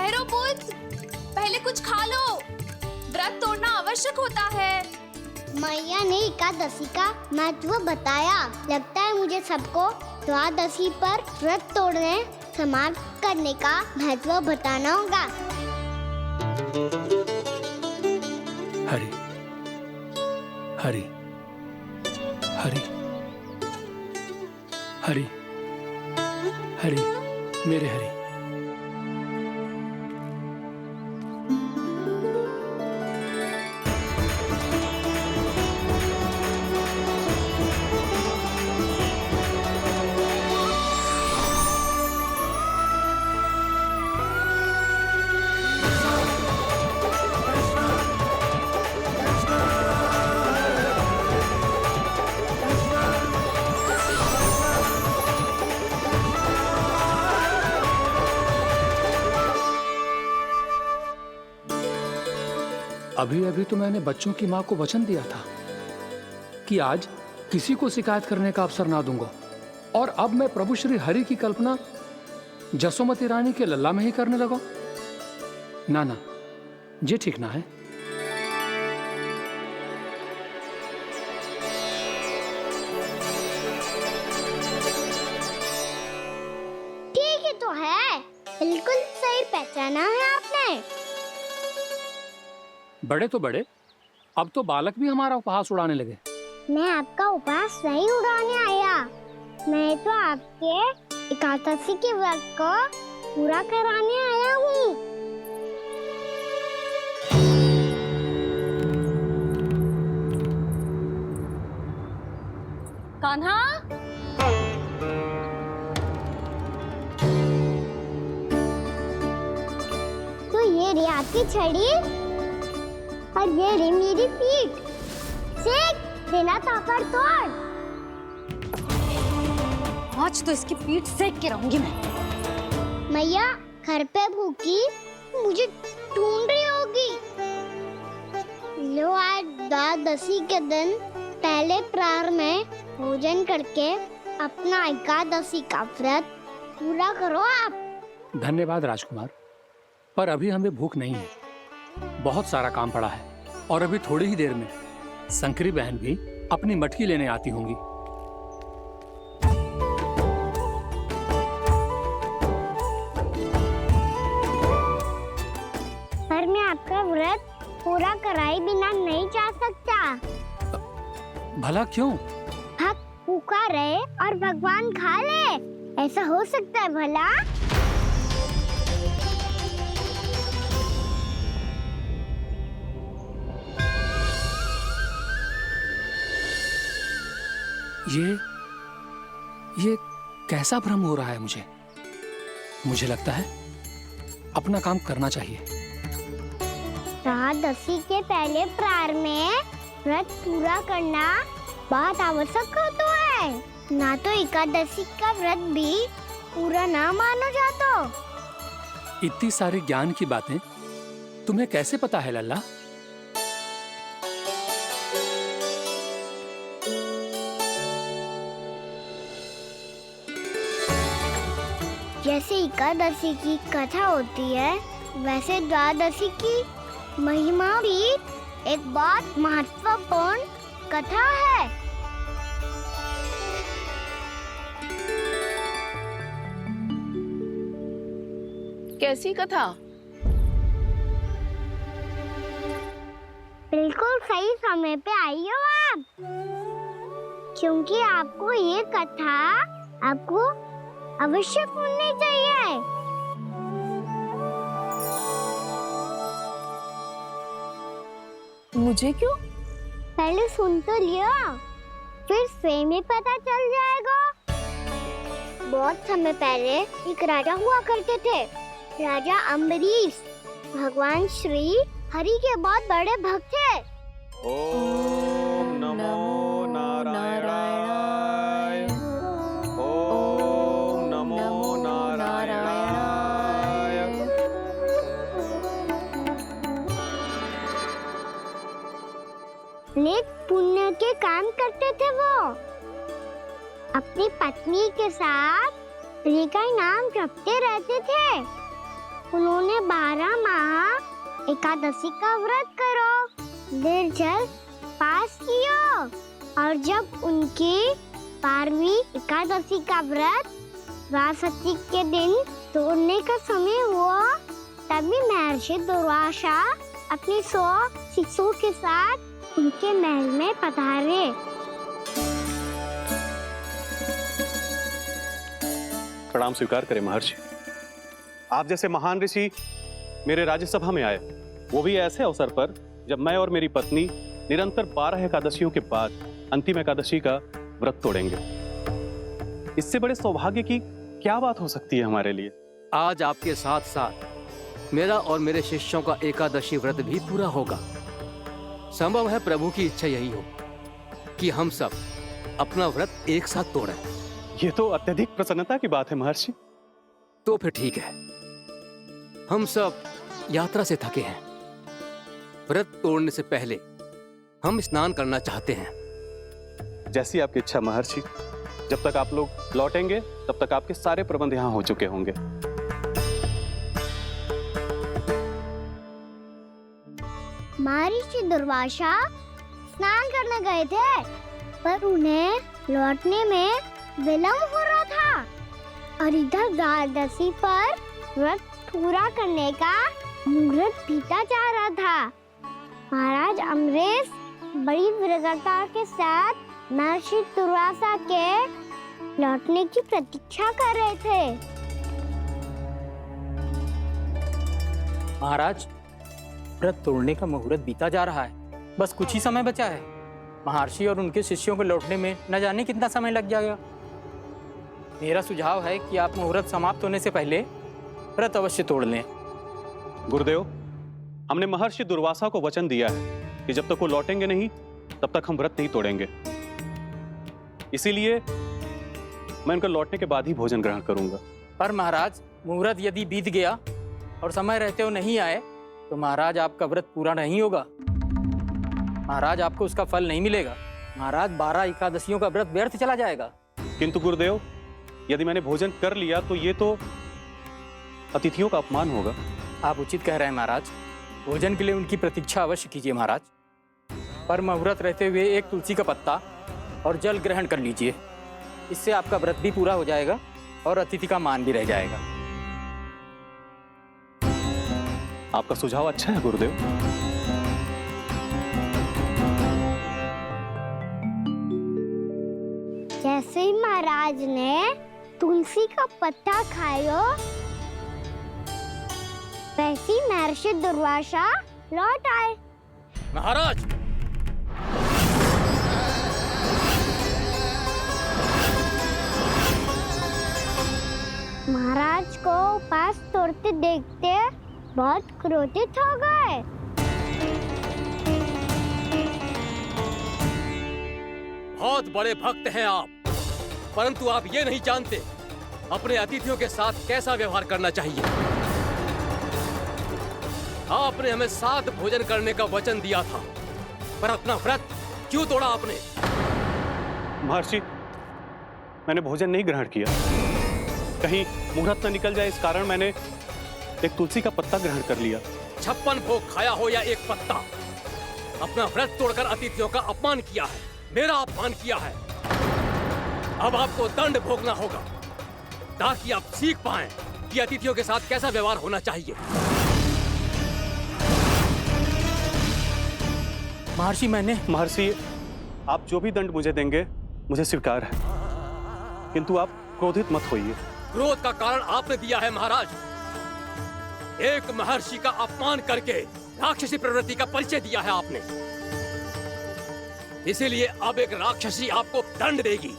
ठहरो पुत्र, पहले कुछ खा लो, व्रत तोड़ना आवश्यक होता है। मैया ने एकादशी का महत्व बताया। लगता है मुझे सबको द्वादशी पर व्रत तोड़ने समाप्त करने का महत्व बताना होगा। हरि हरि हरि हरि हरि मेरे हरि। अभी अभी तो मैंने बच्चों की मां को वचन दिया था कि आज किसी को शिकायत करने का अवसर ना दूंगा, और अब मैं प्रभु श्री हरि की कल्पना जसोमती रानी के लल्ला में ही करने लगा। ना ना, ये ठीक ना है। ठीक ही तो है, बिल्कुल सही पहचाना है आपने। बड़े तो बड़े, अब तो बालक भी हमारा उपहास उड़ाने लगे। मैं आपका उपहास नहीं उड़ाने आया, मैं तो आपके एकादशी के व्रत को पूरा कराने आया हूँ। कान्हा, तो ये रे आपकी छड़ी और ये रे मेरी पीठ। सेक देना तापर तोड़। आज तो इसकी पीठ सेक के रहूंगी मैं। मैया घर पे भूखी मुझे ढूंढ रही होगी। लो आज द्वादशी के दिन पहले प्रहर में भोजन करके अपना एकादशी का व्रत पूरा करो आप। धन्यवाद राजकुमार, पर अभी हमें भूख नहीं है। बहुत सारा काम पड़ा है, और अभी थोड़ी ही देर में शंकरी बहन भी अपनी मटकी लेने आती होंगी। पर मैं आपका व्रत पूरा कराए बिना नहीं जा सकता। भला क्यों? भक्त भूखा रहे और भगवान खा ले, ऐसा हो सकता है भला? ये कैसा भ्रम हो रहा है मुझे? मुझे लगता है अपना काम करना चाहिए। द्वादशी के पहले प्रहर में व्रत पूरा करना बहुत आवश्यक होता है, ना तो एकादशी का व्रत भी पूरा ना मानो जातो। इतनी सारी ज्ञान की बातें तुम्हें कैसे पता है लल्ला? जैसे एकादशी की कथा होती है, वैसे द्वादशी की महिमा भी एक बहुत महत्वपूर्ण कथा है। कैसी कथा? बिल्कुल सही समय पे आई हो आप, क्योंकि आपको ये कथा आपको अवश्य सुननी चाहिए। मुझे क्यों? पहले सुन तो लियो, फिर स्वयं ही पता चल जाएगा। बहुत समय पहले एक राजा हुआ करते थे, राजा अम्बरीश। भगवान श्री हरि के बहुत बड़े भक्त थे। ओम नमो नारायणाय। ओम नमो नारायणाय। नेक पुण्य के काम करते थे वो। अपनी पत्नी के साथ हरि का नाम जपते रहते थे। उन्होंने 12 माह एकादशी का व्रत करो, निर्जल पास किया, और जब उनकी 12वीं एकादशी का व्रत द्वादशी के दिन तोड़ने का समय हुआ, तभी महर्षि दुर्वासा अपने 100 शिष्यों के साथ उनके महल में पधारे। प्रणाम स्वीकार करें महर्षि। आप जैसे महान ऋषि मेरे राज्यसभा में आए, वो भी ऐसे अवसर पर जब मैं और मेरी पत्नी निरंतर 12 एकादशियों के बाद अंतिम एकादशी का व्रत तोड़ेंगे। इससे बड़े सौभाग्य की क्या बात हो सकती है हमारे लिए। आज आपके साथ साथ मेरा और मेरे शिष्यों का एकादशी व्रत भी पूरा होगा। संभव है प्रभु की इच्छा यही हो कि हम सब अपना व्रत एक साथ तोड़ें। ये तो अत्यधिक प्रसन्नता की बात है महर्षि। तो फिर ठीक है, हम सब यात्रा से थके हैं। व्रत तोड़ने से पहले हम स्नान करना चाहते हैं। जैसी आपकी इच्छा महर्षि। जब तक आप लोग लौटेंगे तब तक आपके सारे प्रबंध यहाँ हो चुके होंगे। महर्षि दुर्वासा स्नान करने गए थे, पर उन्हें लौटने में विलंब हो रहा था, और इधर द्वादशी पर व्रत पूरा करने का मुहूर्त बीता जा रहा था। महाराज अमरेश बड़ी विरक्ता के साथ महर्षि दुर्वासा के लौटने की प्रतीक्षा कर रहे थे। महाराज, व्रत तोड़ने का मुहूर्त बीता जा रहा है। बस कुछ ही समय बचा है। महर्षि और उनके शिष्यों को लौटने में न जाने कितना समय लग जाएगा। मेरा सुझाव है कि आप मुहूर्त समाप्त होने से पहले व्रत अवश्य तोड़ लें। गुरुदेव, हमने महर्षि दुर्वासा को वचन दिया है कि जब तक वो लौटेंगे नहीं तब तक हम व्रत नहीं तोड़ेंगे। इसीलिए मैं उनका लौटने के बाद ही भोजन ग्रहण करूंगा। पर महाराज, मुहूर्त यदि बीत गया और समय रहते हो नहीं आए तो महाराज आपका व्रत पूरा नहीं होगा। महाराज, आपको उसका फल नहीं मिलेगा। महाराज, 12 एकादशियों का व्रत व्यर्थ चला जाएगा। किंतु गुरुदेव, यदि मैंने भोजन कर लिया तो ये तो अतिथियों का अपमान होगा। आप उचित कह रहे हैं महाराज। भोजन के लिए उनकी प्रतीक्षा अवश्य कीजिए महाराज। पर मुहूर्त रहते हुए एक तुलसी का पत्ता और जल ग्रहण कर लीजिए। इससे आपका व्रत भी पूरा हो जाएगा और अतिथि का मान भी रह जाएगा। आपका सुझाव अच्छा है गुरुदेव। जैसे ही महाराज ने तुलसी का पत्ता खाया, वैसे ही महर्षि दुर्वासा लौट आए। महाराज, महाराज को उपास तोड़ते देखते बहुत क्रोधित हो गए। बहुत बड़े भक्त हैं आप, परंतु आप ये नहीं जानते अपने अतिथियों के साथ कैसा व्यवहार करना चाहिए। आपने हमें साथ भोजन करने का वचन दिया था, पर अपना व्रत क्यों तोड़ा आपने? महर्षि, मैंने भोजन नहीं ग्रहण किया। कहीं मुहूर्त न निकल जाए इस कारण मैंने एक तुलसी का पत्ता ग्रहण कर लिया। 56 भोग खाया हो या एक पत्ता, अपना व्रत तोड़कर अतिथियों का अपमान किया है, मेरा अपमान किया है। अब आपको दंड भोगना होगा ताकि आप सीख पाएं कि अतिथियों के साथ कैसा व्यवहार होना चाहिए। महर्षि, आप जो भी दंड मुझे देंगे मुझे स्वीकार है, किंतु आप क्रोधित मत होइए। क्रोध का कारण आपने दिया है महाराज। एक महर्षि का अपमान करके राक्षसी प्रवृत्ति का परिचय दिया है आपने। इसीलिए अब एक राक्षसी आपको दंड देगी।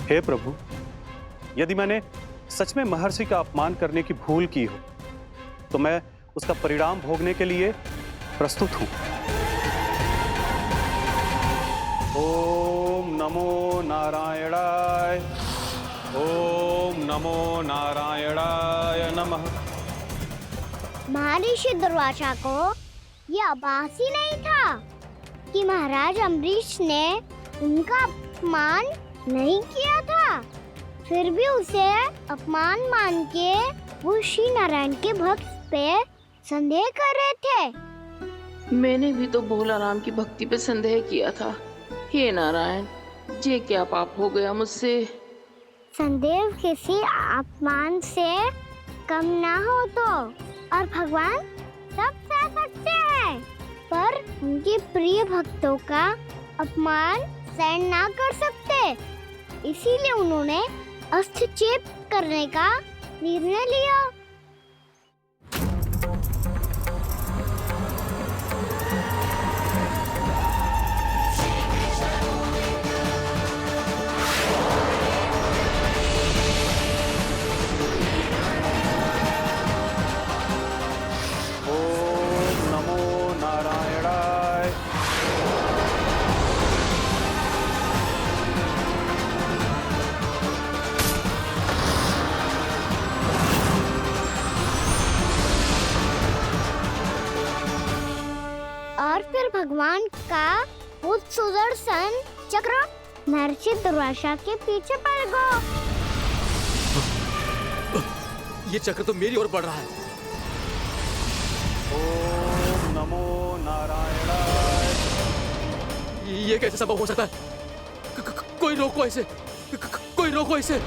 हे प्रभु, यदि मैंने सच में महर्षि का अपमान करने की भूल की हो तो मैं उसका परिणाम भोगने के लिए प्रस्तुत हूं। ओम नमो नारायणाय, ओम नमो नारायणाय नमः। महर्षि दुर्वासा को यह आभास ही नहीं था कि महाराज अम्बरीश ने उनका अपमान नहीं किया था। फिर भी उसे अपमान मान के वो श्री नारायण के भक्त पे संदेह कर रहे थे। मैंने भी तो भोला राम की भक्ति पे संदेह किया था। हे नारायण, ये क्या पाप हो गया मुझसे? संदेह किसी अपमान से कम ना हो तो, और भगवान सब सह सकते हैं, पर उनके प्रिय भक्तों का अपमान सहन ना कर सकते। इसीलिए उन्होंने हस्तक्षेप करने का निर्णय लिया। ओम नमो नारायणाय। और फिर भगवान का वो सुदर्शन चक्र महर्षि दुर्वासा के पीछे पड़ गया। ये चक्र तो मेरी ओर बढ़ रहा है। ओम नमो नारायणाय। ये कैसे संभव हो सकता है? कोई रोको इसे, कोई रोको इसे।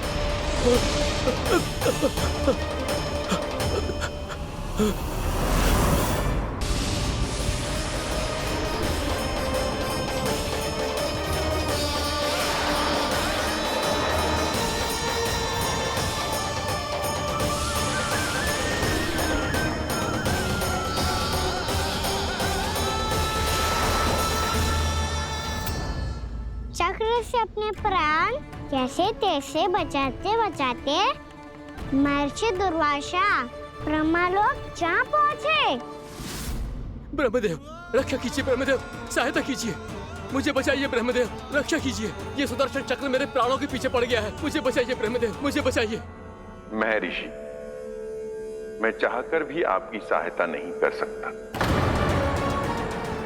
चक्र से अपने प्राण कैसे तैसे बचाते बचाते महर्षि दुर्वासा ब्रह्मलोक जा पहुँचे। ब्रह्मदेव, रक्षा कीजिए ब्रह्मदेव, सहायता कीजिए, मुझे बचाइए ब्रह्मदेव, रक्षा कीजिए। ये सुदर्शन चक्र मेरे प्राणों के पीछे पड़ गया है, मुझे बचाइए ब्रह्मदेव, मुझे बचाइए। महर्षि, मैं चाहकर भी आपकी सहायता नहीं कर सकता।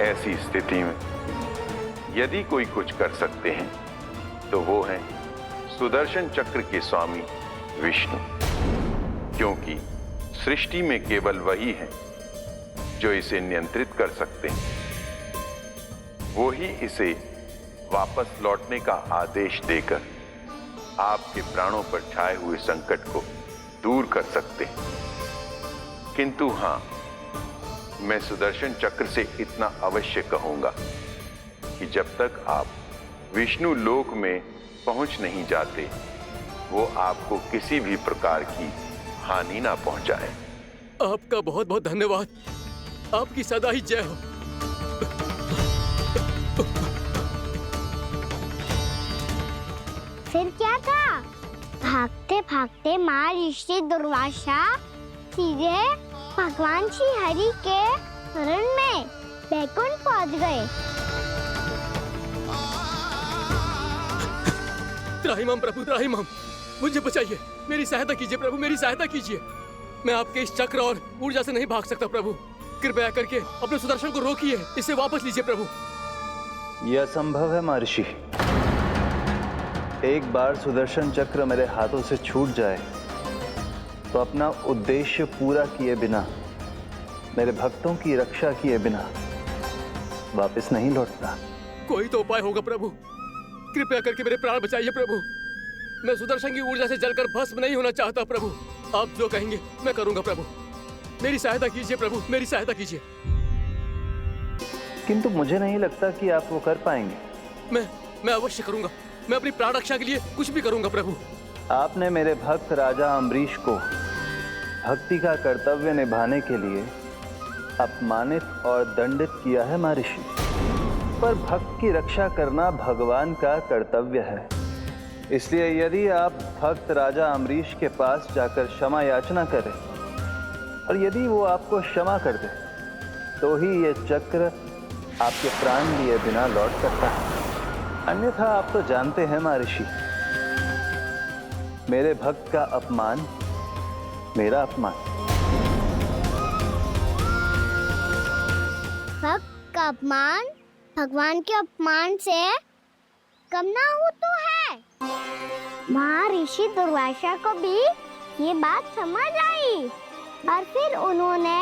ऐसी स्थिति में यदि कोई कुछ कर सकते हैं तो वो हैं सुदर्शन चक्र के स्वामी विष्णु, क्योंकि सृष्टि में केवल वही है जो इसे नियंत्रित कर सकते हैं। वो ही इसे वापस लौटने का आदेश देकर आपके प्राणों पर छाए हुए संकट को दूर कर सकते हैं। किंतु हां, मैं सुदर्शन चक्र से इतना अवश्य कहूंगा कि जब तक आप विष्णु लोक में पहुंच नहीं जाते, वो आपको किसी भी प्रकार की हानि ना पहुंचाए। आपका बहुत बहुत धन्यवाद, आपकी सदा ही जय हो। फिर क्या था? भागते भागते महर्षि दुर्वासा सीधे भगवान श्री हरि के शरण में बैकुंठ पहुंच गए। त्राहिमाम प्रभु, त्राहिमाम, मुझे बचाइए, मेरी सहायता कीजिए प्रभु, मेरी सहायता कीजिए। मैं आपके इस चक्र और ऊर्जा से नहीं भाग सकता प्रभु, कृपया करके अपने सुदर्शन को रोकिए, इसे वापस लीजिए प्रभु। यह असंभव है महर्षि। एक बार सुदर्शन चक्र मेरे हाथों से छूट जाए तो अपना उद्देश्य पूरा किए बिना, मेरे भक्तों की रक्षा किए बिना वापस नहीं लौटता। कोई तो उपाय होगा प्रभु, कृपया करके मेरे प्राण बचाइए प्रभु। मैं सुदर्शन की ऊर्जा से जलकर भस्म नहीं होना चाहता प्रभु। आप जो कहेंगे मैं करूंगा प्रभु, मेरी सहायता कीजिए प्रभु, मेरी सहायता कीजिए। किंतु मुझे नहीं लगता कि आप वो कर पाएंगे। मैं अवश्य करूंगा, मैं अपनी प्राण रक्षा के लिए कुछ भी करूंगा प्रभु। आपने मेरे भक्त राजा अम्बरीश को भक्ति का कर्तव्य निभाने के लिए अपमानित और दंडित किया है महर्षि, पर भक्त की रक्षा करना भगवान का कर्तव्य है। इसलिए यदि आप भक्त राजा अम्बरीश के पास जाकर क्षमा याचना करें और यदि वो आपको क्षमा कर दे तो ही ये चक्र आपके प्राण लिए बिना लौट सकता है। अन्यथा आप तो जानते हैं महर्षि, मेरे भक्त का अपमान मेरा अपमान। भक्त का अपमान भगवान के अपमान से कम ना हो तो है। महर्षि दुर्वासा को भी ये बात समझ आई और फिर उन्होंने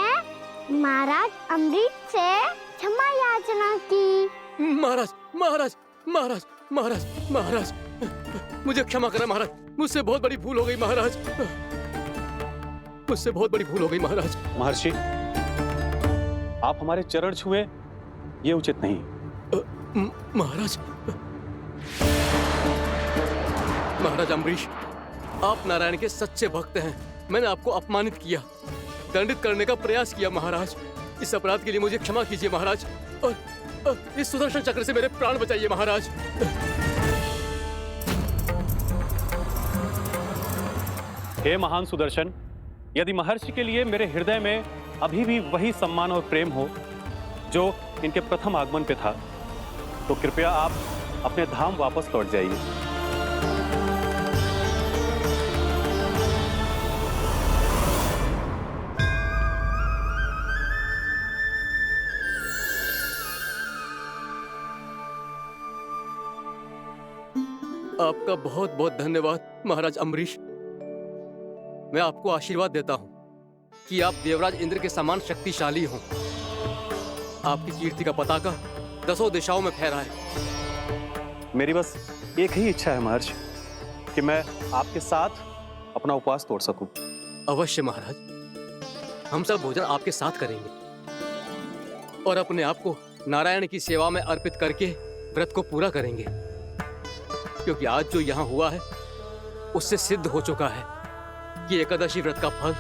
महाराज अम्बरीश से क्षमा याचना की। महाराज महाराज महाराज महाराज महाराज, मुझे क्षमा करें महाराज, मुझसे बहुत बड़ी भूल हो गई महाराज, मुझसे बहुत बड़ी भूल हो गई महाराज। महर्षि, आप हमारे चरण छुए ये उचित नहीं। महाराज महाराज अम्बरीश, आप नारायण के सच्चे भक्त हैं। मैंने आपको अपमानित किया, दंडित करने का प्रयास किया महाराज। इस अपराध के लिए मुझे क्षमा कीजिए महाराज, और इस सुदर्शन चक्र से मेरे प्राण बचाइए महाराज। हे महान सुदर्शन, यदि महर्षि के लिए मेरे हृदय में अभी भी वही सम्मान और प्रेम हो जो इनके प्रथम आगमन पे था, तो कृपया आप अपने धाम वापस लौट जाइए। आपका बहुत बहुत धन्यवाद महाराज अम्बरीश। मैं आपको आशीर्वाद देता हूँ कि आप देवराज इंद्र के समान शक्तिशाली हों। आपकी कीर्ति का पताका 10 दिशाओं में फहराए। मेरी बस एक ही इच्छा है महर्षि, कि मैं आपके साथ अपना उपवास तोड़ सकूं। अवश्य महाराज, हम सब भोजन आपके साथ करेंगे और अपने आप को नारायण की सेवा में अर्पित करके व्रत को पूरा करेंगे, क्योंकि आज जो यहाँ हुआ है उससे सिद्ध हो चुका है कि एकादशी व्रत का फल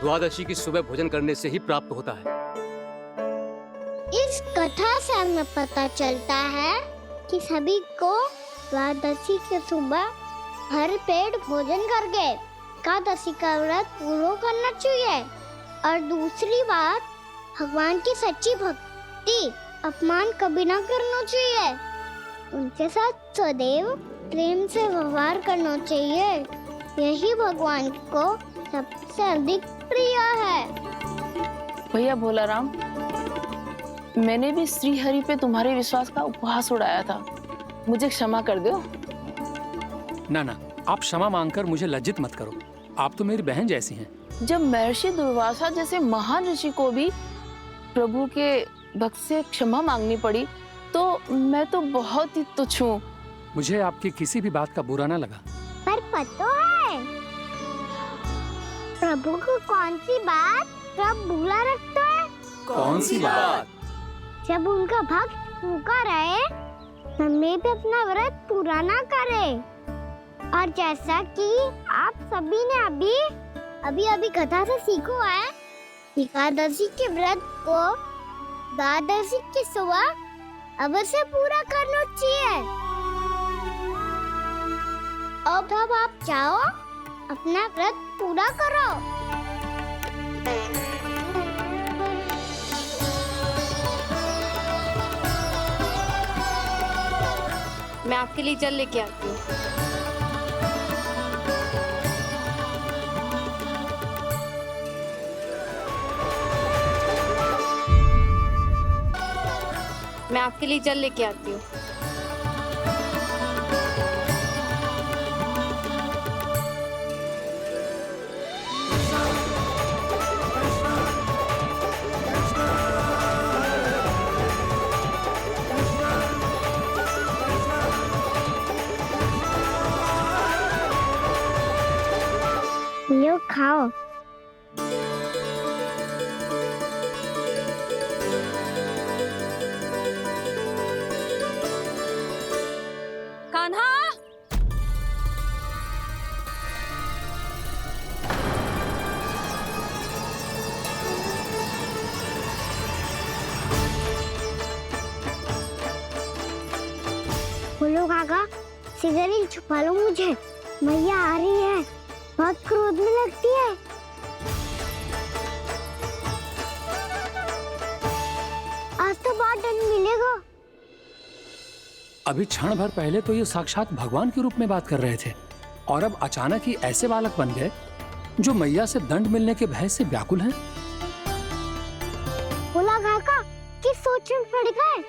द्वादशी की सुबह भोजन करने से ही प्राप्त होता है। इस कथा से हमें पता चलता है कि सभी को द्वादशी के सुबह भर पेट भोजन करके एकादशी का व्रत पूरा करना चाहिए। और दूसरी बात, भगवान की सच्ची भक्ति अपमान कभी ना करना चाहिए। उनके साथ सदैव प्रेम से व्यवहार करना चाहिए। यही भगवान को सबसे अधिक प्रिय है। भैया भोलाराम, मैंने भी श्री हरि पे तुम्हारे विश्वास का उपहास उड़ाया था, मुझे क्षमा कर दो। ना ना, आप क्षमा मांगकर मुझे लज्जित मत करो, आप तो मेरी बहन जैसी हैं। जब महर्षि दुर्वासा जैसे महान ऋषि को भी प्रभु के भक्त से क्षमा मांगनी पड़ी, तो मैं तो बहुत ही तुच्छ हूँ। मुझे आपकी किसी भी बात का बुरा ना लगा। पर पता है प्रभु को कौन सी बात कब बुरा रखता है? कौन सी बात? जब उनका भक्त भूखा रहे, हमें भी अपना व्रत पूरा ना करे। और जैसा कि आप सभी ने अभी कथा से सीखो है, एकादशी के व्रत को द्वादशी की सुबह अवश्य पूरा करना चाहिए। अब आप जाओ, अपना व्रत पूरा करो। मैं आपके लिए जल लेके आती हूँ। मैं आपके लिए जल लेके आती हूँ। लो खाओ। कान्हा, बोलो काका, सिगरेट छुपा लो मुझे, मैया आ रही है, बहुत क्रोध में लगती है। अभी क्षण भर पहले तो ये साक्षात भगवान के रूप में बात कर रहे थे और अब अचानक ही ऐसे बालक बन गए जो मैया से दंड मिलने के भय से व्याकुल हैं। भोला काका किस सोच में पड़ गए?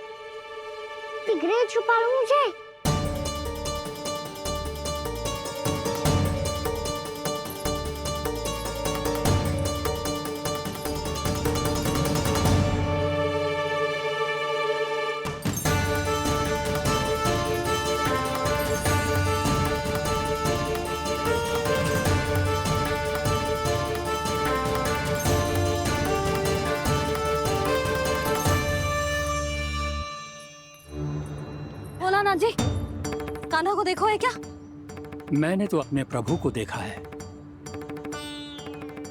सिगरेट छुपा लो मुझे। जी, कान्हा को देखो है क्या? मैंने तो अपने प्रभु को देखा है।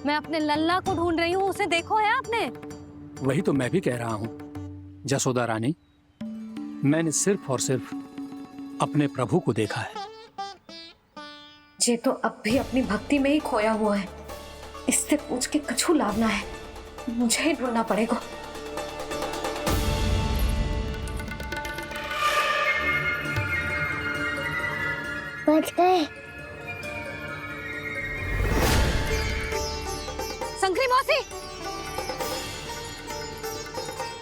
मैं अपने लल्ला को ढूंढ रही हूँ, उसे देखो है आपने? वही तो मैं भी कह रहा हूँ जसोदा रानी, मैंने सिर्फ और सिर्फ अपने प्रभु को देखा है। ये तो अब भी अपनी भक्ति में ही खोया हुआ है। इससे पूछ के कछु लाभ ना है, मुझे ही ढूंढना पड़ेगा। बच गए। संकरी मौसी,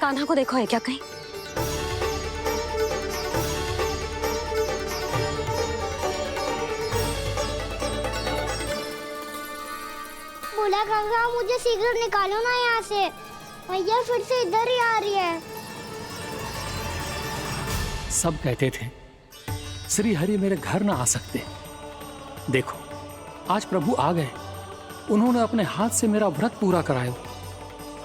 कान्हा को देखो है क्या कहीं? भोला काका मुझे सिगरेट निकालो ना यहाँ से, भैया फिर से इधर ही आ रही है। सब कहते थे श्री हरि मेरे घर ना आ सकते। देखो आज प्रभु आ गए, उन्होंने अपने हाथ से मेरा व्रत पूरा कराया।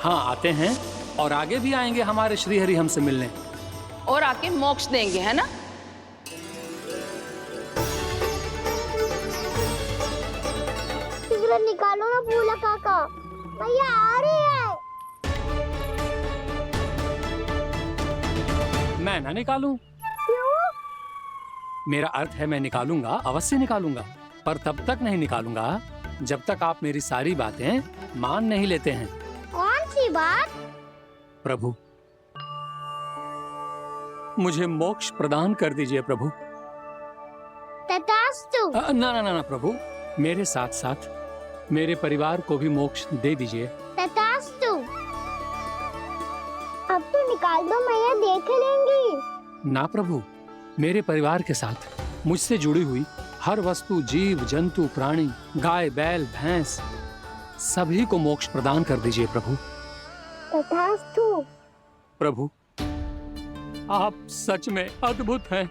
हाँ आते हैं और आगे भी आएंगे हमारे श्री हरि हमसे मिलने और आके मोक्ष देंगे, है ना? सिगरेट निकालो ना भोला काका, भैया आ रही है। मैं ना निकालूं? मेरा अर्थ है मैं निकालूंगा, अवश्य निकालूंगा, पर तब तक नहीं निकालूंगा जब तक आप मेरी सारी बातें मान नहीं लेते हैं। कौन सी बात? प्रभु मुझे मोक्ष प्रदान कर दीजिए प्रभु। तथास्तु। ना ना ना ना प्रभु, मेरे साथ साथ मेरे परिवार को भी मोक्ष दे दीजिए। तथास्तु। अब तो निकाल दो, मैया देख लेंगी। ना प्रभु, मेरे परिवार के साथ मुझसे जुड़ी हुई हर वस्तु, जीव जंतु, प्राणी, गाय बैल भैंस, सभी को मोक्ष प्रदान कर दीजिए प्रभु। तथास्तु। प्रभु आप सच में अद्भुत हैं।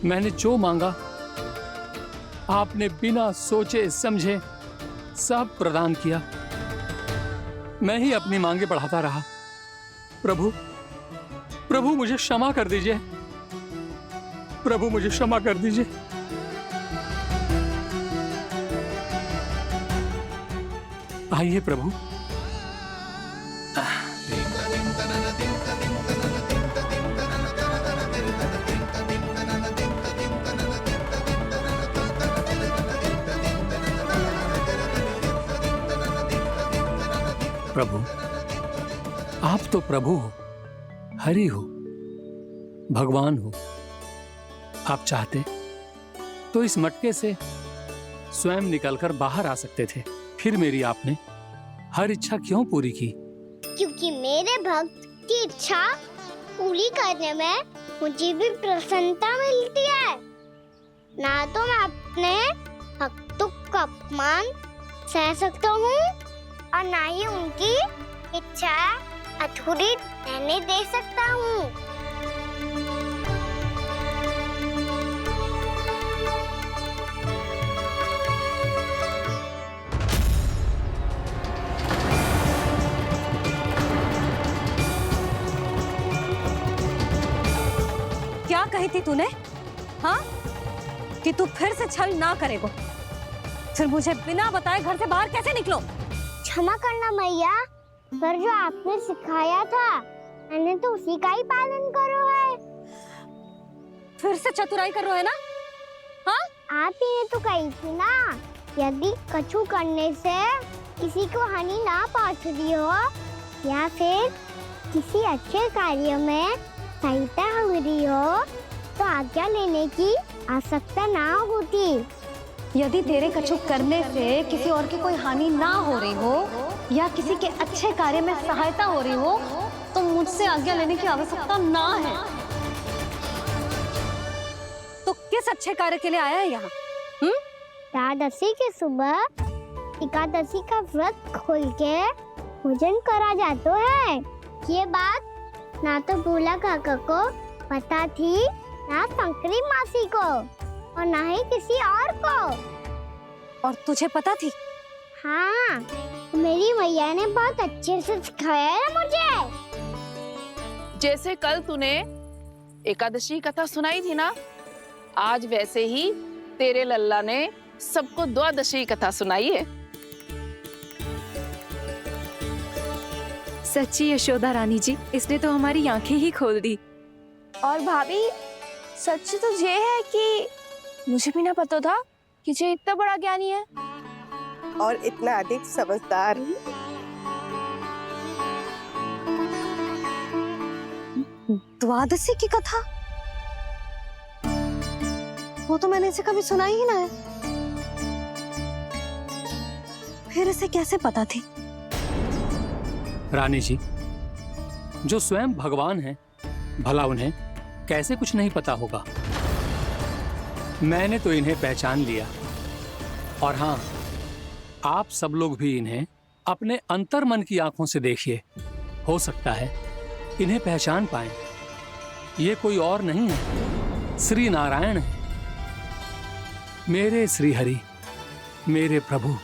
मैंने जो मांगा आपने बिना सोचे समझे सब प्रदान किया। मैं ही अपनी मांगे बढ़ाता रहा। प्रभु प्रभु मुझे क्षमा कर दीजिए, प्रभु मुझे क्षमा कर दीजिए। आइए प्रभु। प्रभु आप तो प्रभु हो, हरि हो, भगवान हो। आप चाहते तो इस मटके से स्वयं निकलकर बाहर आ सकते थे, फिर मेरी आपने हर इच्छा क्यों पूरी की? क्योंकि मेरे भक्त की इच्छा पूरी करने में मुझे भी प्रसन्नता मिलती है। ना तो मैं अपने भक्तों का अपमान सह सकता हूँ और ना ही उनकी इच्छा अधूरी रहने दे सकता हूँ। क्या कही थी तूने? हाँ, कि तू फिर से छल ना करेगा। फिर मुझे बिना बताए घर से बाहर कैसे निकलो? क्षमा करना मैया, पर जो आपने सिखाया था मैंने तो उसी का ही पालन करो है। फिर से चतुराई कर रहे हो है ना? हाँ? आप ही ने तो कही थी ना, यदि कछु करने से किसी को हानि ना पहुंच रही हो या फिर किसी अच्छे कार्य में सहिता हो रही हो तो आज्ञा लेने की आवश्यकता ना होती। यदि तेरे कछु करने से किसी और की कोई हानि ना हो रही हो या किसी के अच्छे कार्य में सहायता हो रही हो तो मुझसे आज्ञा लेने की आवश्यकता ना है। तो किस अच्छे कार्य के लिए आया है यहाँ? द्वादशी की सुबह एकादशी का व्रत खोल के भोजन करा जाता है। ये बात ना तो भोला काका को पता थी, ना शंकरी मासी को, और ना ही किसी और को। और तुझे पता थी? हाँ, मेरी मैया ने बहुत अच्छे से सिखाया है मुझे। जैसे कल तूने एकादशी कथा सुनाई थी ना, आज वैसे ही तेरे लल्ला ने सबको द्वादशी कथा सुनाई है। सच्ची यशोदा रानी जी, इसने तो हमारी आंखें ही खोल दी। और भाभी, सच तो ये है कि मुझे भी ना पता था कि ये इतना बड़ा ज्ञानी है और इतना अधिक समझदार। द्वादशी की कथा? वो तो मैंने इसे कभी सुना ही ना है। फिर इसे कैसे पता थी? रानी जी, जो स्वयं भगवान हैं, भला उन्हें कैसे कुछ नहीं पता होगा। मैंने तो इन्हें पहचान लिया, और हाँ, आप सब लोग भी इन्हें अपने अंतर मन की आंखों से देखिए, हो सकता है इन्हें पहचान पाएं। ये कोई और नहीं है, श्री नारायण है, मेरे श्री हरि, मेरे प्रभु।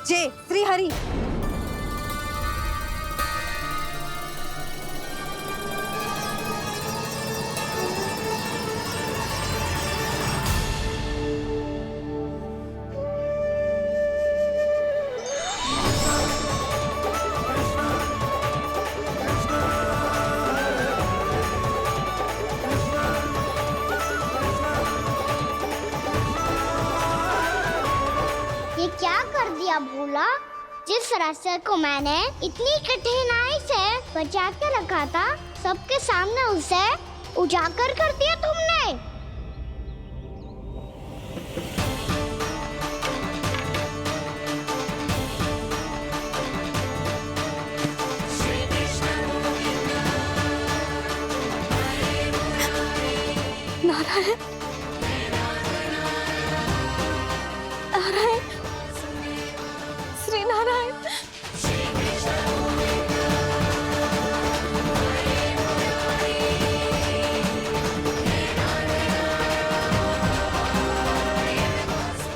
जय श्री हरि। ये क्या कर दिया भोला? जिस रास्ते को मैंने इतनी कठिनाई से बचा के रखा था, सबके सामने उसे उजागर कर दिया तुमने। नारायण, नारायण, श्री नारायण।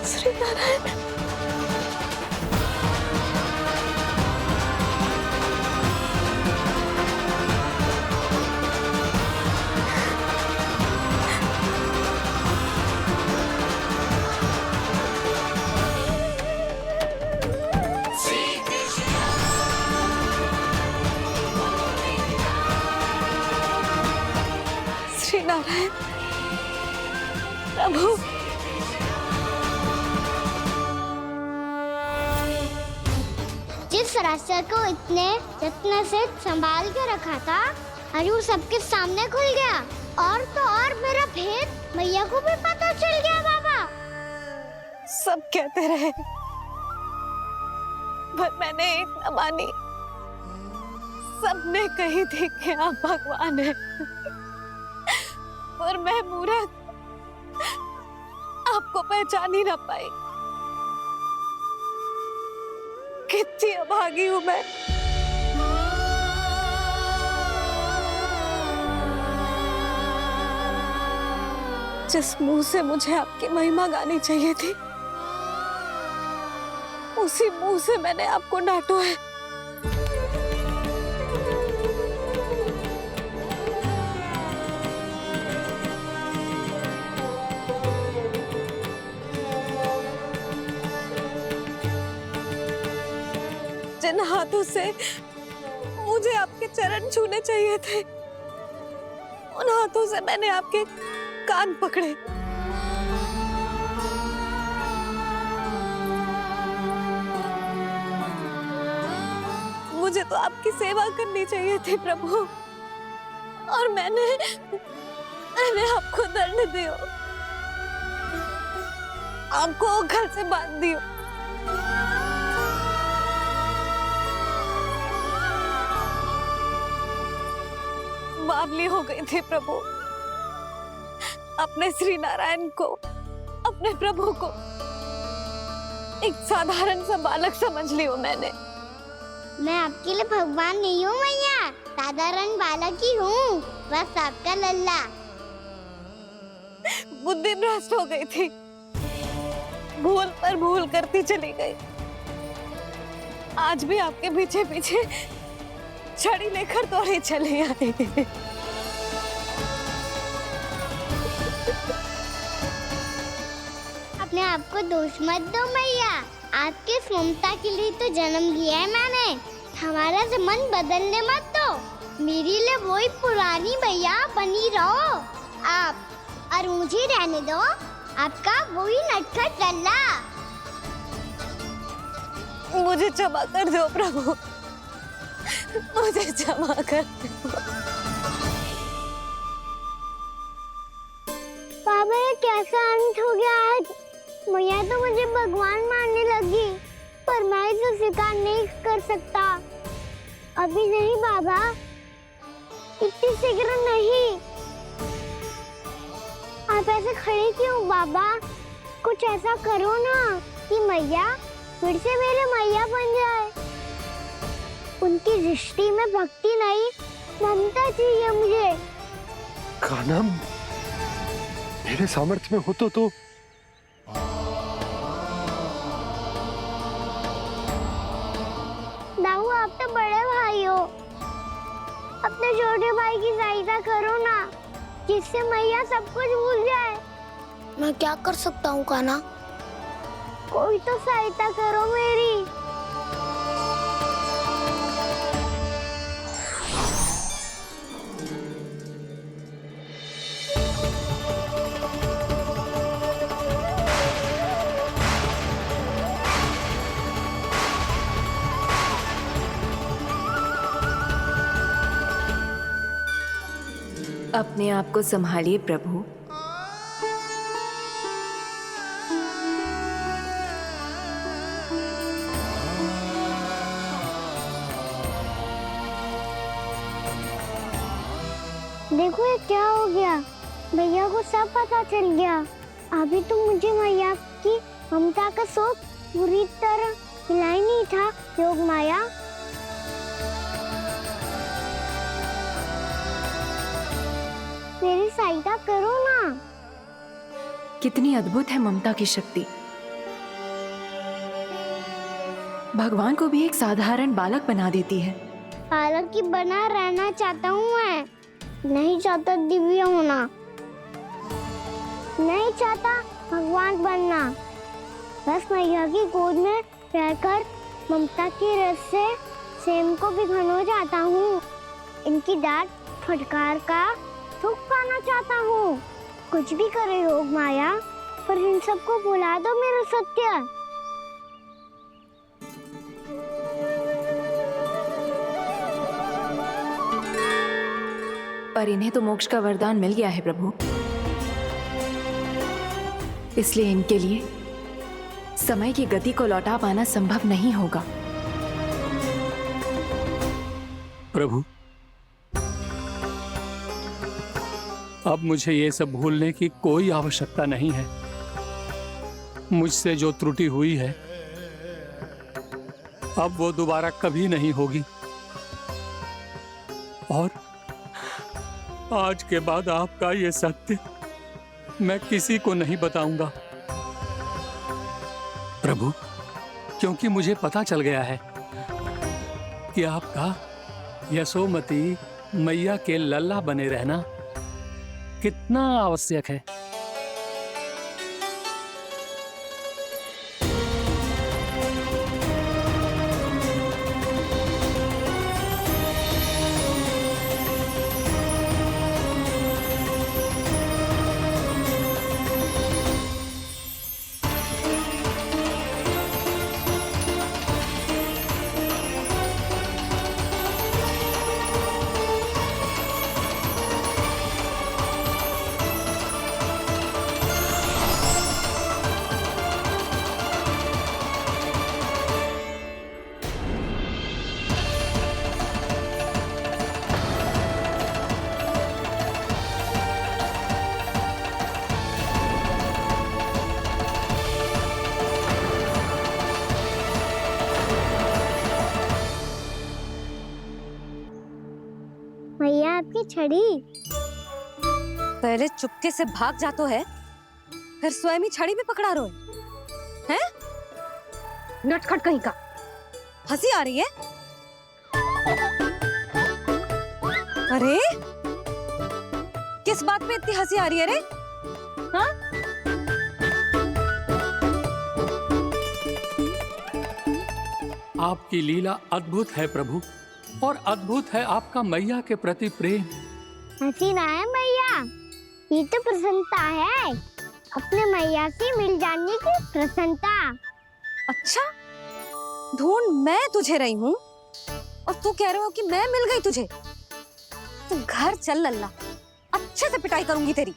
श्री नारायण। श्री नारायण प्रभु। जिस रास्ते को इतने जत्न से संभाल के रखा था, आज वो सबके सामने खुल गया। और तो और मेरा भेद मैया को भी पता चल गया। बाबा सब कहते रहे, पर मैंने एक न मानी। सबने कही थी कि आप भगवान हैं, पर मैं मूर्ख आपको पहचान ही ना पाई। कितनी अभागी हूं मैं। जिस मुंह से मुझे आपकी महिमा गानी चाहिए थी, उसी मुंह से मैंने आपको डांटा है। जिन हाथों से मुझे आपके चरण छूने चाहिए थे, उन हाथों से मैंने आपके कान पकड़े। मुझे तो आपकी सेवा करनी चाहिए थी प्रभु, और मैंने आपको दंड दियो, आपको घर से बांध दियो। बावली हो गई थी प्रभु, अपने श्री नारायण को, अपने प्रभु को एक साधारण सा बालक समझ लियो मैंने। मैं आपके लिए भगवान नहीं हूँ मैया, साधारण बालक ही हूँ, बस आपका लल्ला। बुद्धि भ्रष्ट हो गई थी, भूल पर भूल करती चली गई। आज भी आपके पीछे पीछे छड़ी लेकर दौड़ी चली आई। अपने आप को दोष मत दो मैया, आपके ममता के लिए तो जन्म लिया है मैंने, हमारा से मन बदलने मत दो। मेरे लिए वही पुरानी मैया बनी रहो आप, और मुझे रहने दो आपका वही नटखट लल्ला। मुझे क्षमा कर दो प्रभु, मुझे क्षमा कर दो। बाबा ये कैसा अंत हो गया आज? मैया तो मुझे भगवान मानने लगी, पर मैं इसे स्वीकार नहीं कर सकता। अभी नहीं बाबा, इतनी शीघ्र नहीं। आप ऐसे खड़े क्यों बाबा? कुछ ऐसा करो ना कि मैया फिर से मेरे मैया बन जाए। उनकी दृष्टि में भक्ति नहीं, ममता चाहिए मुझे। कान्हा, मेरे सामर्थ्य में हो तो दाऊ, आप तो बड़े भाई हो, अपने छोटे भाई की सहायता करो ना, जिससे मैया सब कुछ भूल जाए। मैं क्या कर सकता हूँ कान्हा? कोई तो सहायता करो मेरी। अपने आप को संभालिए प्रभु। देखो ये क्या हो गया, भैया को सब पता चल गया। अभी तो मुझे मैया की ममता का शौक पूरी तरह मिला ही नहीं था। योग माया, मेरी सहायता करो ना। कितनी अद्भुत है ममता की शक्ति। भगवान को भी एक साधारण बालक बना देती है। बालक की बना रहना चाहता हूँ मैं, नहीं चाहता दिव्य होना, नहीं चाहता भगवान बनना। बस मैया की गोद में रहकर ममता की रस से सेम को भी घनो चाहता हूँ। इनकी डांट फटकार का सुख पाना चाहता हूँ। कुछ भी करे योग माया, पर इन सबको भुला दो मेरा सत्य। पर इन्हें तो मोक्ष का वरदान मिल गया है प्रभु, इसलिए इनके लिए समय की गति को लौटा पाना संभव नहीं होगा। प्रभु, अब मुझे ये सब भूलने की कोई आवश्यकता नहीं है। मुझसे जो त्रुटि हुई है अब वो दोबारा कभी नहीं होगी, और आज के बाद आपका ये सत्य मैं किसी को नहीं बताऊंगा प्रभु, क्योंकि मुझे पता चल गया है कि आपका यशोमती मैया के लल्ला बने रहना कितना आवश्यक है। छड़ी। पहले चुपके से भाग जातो है, फिर स्वयं ही छड़ी भी पकड़ा रोए हैं? नटखट कहीं का। हंसी आ रही है? अरे किस बात पे इतनी हंसी आ रही है रे? हाँ? आपकी लीला अद्भुत है प्रभु, और अद्भुत है आपका मैया के प्रति प्रेम। हंसी ना है मैया, ये तो प्रसन्नता है, अपने मैया से मिल जाने की प्रसन्नता। अच्छा, ढूंढ मैं तुझे रही हूँ और तू कह रहे हो कि मैं मिल गई तुझे। तू घर चल लल्ला, अच्छे से पिटाई करूंगी तेरी।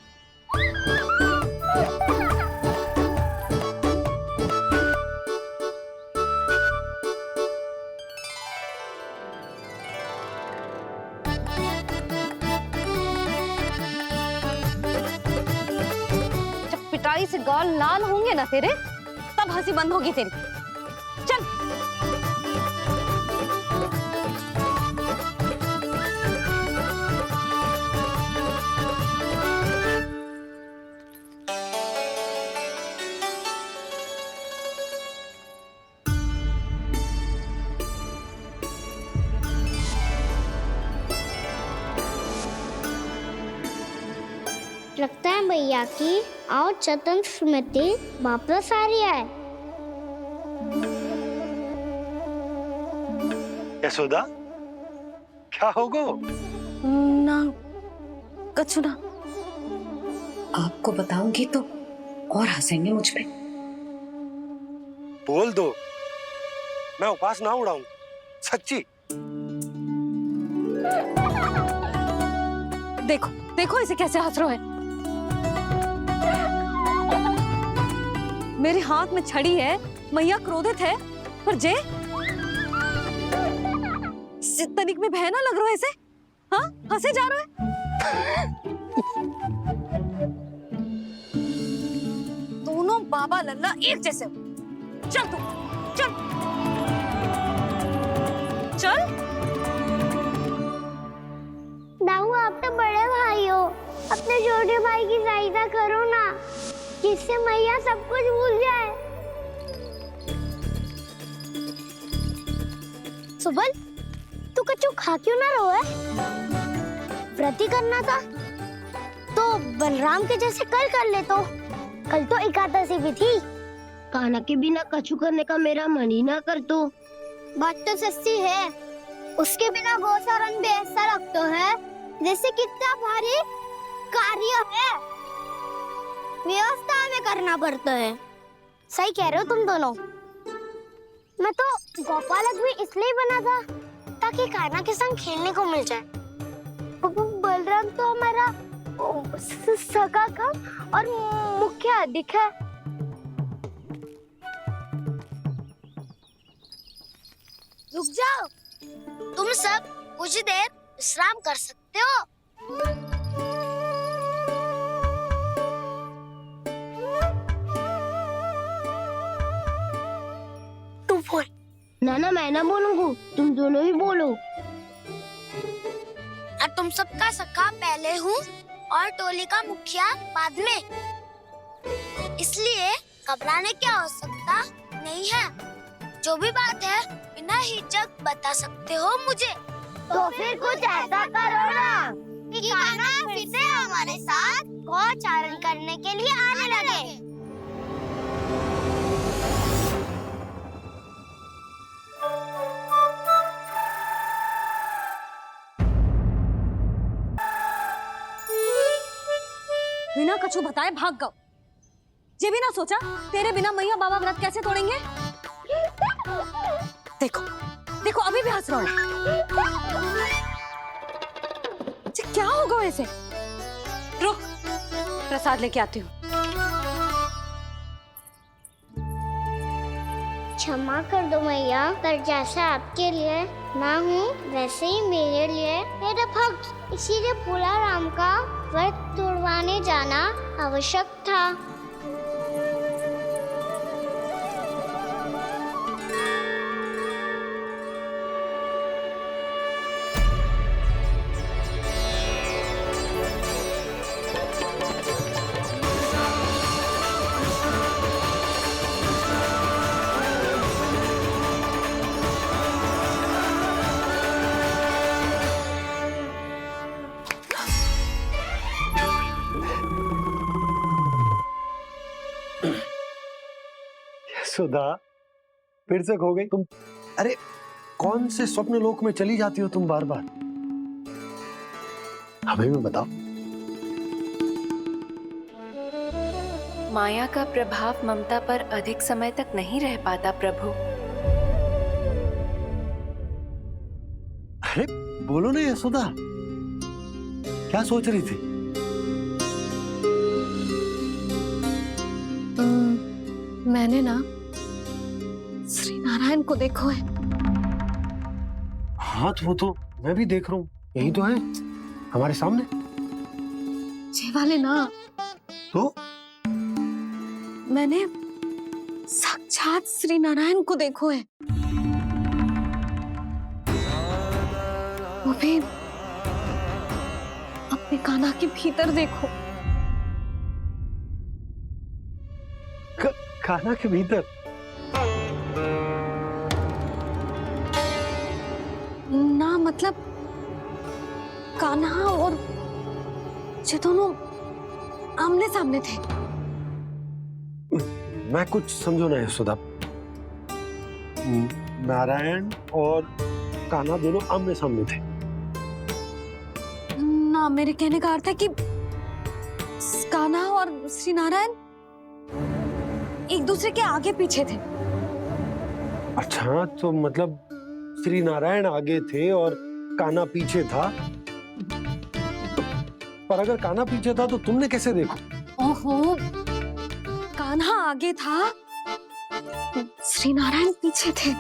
जब पिटाई से गाल लाल होंगे ना तेरे, तब हंसी बंद होगी तेरी। चल। लगता है भैया की और चतन स्मृति वापस आ रही है। यशोदा, क्या होगो? ना कछु ना। आपको बताऊंगी तो और हंसेंगे मुझ पे। बोल दो, मैं उपास ना उड़ाऊं, सच्ची। देखो देखो इसे कैसे हंस रहा है। मेरे हाथ में छड़ी है, मैया क्रोधित है, पर जे तनिक में बहना लग रहा है इसे। हाँ, हंसे जा रहा है। दोनों बाबा लल्ला एक जैसे हो। चल तू, चल चल। दाऊ, आप तो बड़े भाई हो, अपने छोटे भाई की सहायता करो ना, जिससे मैया सब कुछ भूल जाए। सुबल, तू कछु खा क्यों ना रहो है? व्रत ही करना था तो बलराम के जैसे कल कर ले। तो कल तो एकादशी भी थी। कान्हा के बिना कछु करने का मेरा मन ही ना कर। तो बात तो सच्ची है, उसके बिना गोचारण भी ऐसा लगता है जैसे कितना भारी कार्य है, व्यवस्था में करना पड़ता है। सही कह रहे हो तुम दोनों। मैं तो गोपालक भी इसलिए बना था ताकि कान्हा के संग खेलने को मिल जाए। बलराम तो हमारा सगा कम और मुख्य अधिक है। रुक जाओ, तुम सब कुछ देर विश्राम कर सकते हो। तू बोल। ना मैं ना बोलूंगा, तुम दोनों ही बोलो। और तुम सबका सखा पहले हूँ और टोली का मुखिया बाद में, इसलिए घबराने की आवश्यकता नहीं है। जो भी बात है बिना हिचक बता सकते हो मुझे। तो फिर कुछ ऐसा करो ना कि कान्हा फिर से हमारे साथ गोचारण करने के लिए आने लगे। बिना कछु बताए भाग गओ। ये भी ना सोचा तेरे बिना मैया बाबा व्रत कैसे तोड़ेंगे। देखो देखो अभी भी हंस रहा है। क्या होगा वैसे? रुक, प्रसाद लेके आती हूँ। क्षमा कर दो मैया, पर जैसा आपके लिए ना हूँ वैसे ही मेरे लिए मेरा भक्त, इसीलिए भोला राम का व्रत तोड़वाने जाना आवश्यक था। सुधा फिर से खो गई तुम। अरे कौन से स्वप्न लोक में चली जाती हो तुम बार बार? हमें भी बताओ। माया का प्रभाव ममता पर अधिक समय तक नहीं रह पाता प्रभु। अरे बोलो ना यशोदा, क्या सोच रही थी? मैंने ना श्री नारायण को देखो है। हाँ तो वो तो मैं भी देख रहा हूँ, यही तो है हमारे सामने। ये वाले ना, तो मैंने साक्षात श्री नारायण को देखो है, वो भी अपने कान्हा के भीतर देखो। कान्हा के भीतर? ना मतलब कान्हा और ये दोनों आमने सामने थे। मैं कुछ समझो ना यशोदा। नारायण और कान्हा दोनों आमने सामने थे? ना, मेरे कहने का अर्थ है कि कान्हा और श्री नारायण एक दूसरे के आगे पीछे थे। अच्छा, तो मतलब श्री नारायण आगे थे और कान्हा पीछे था। पर अगर कान्हा पीछे था तो तुमने कैसे देखा? ओहो, कान्हा आगे था, श्री नारायण पीछे थे।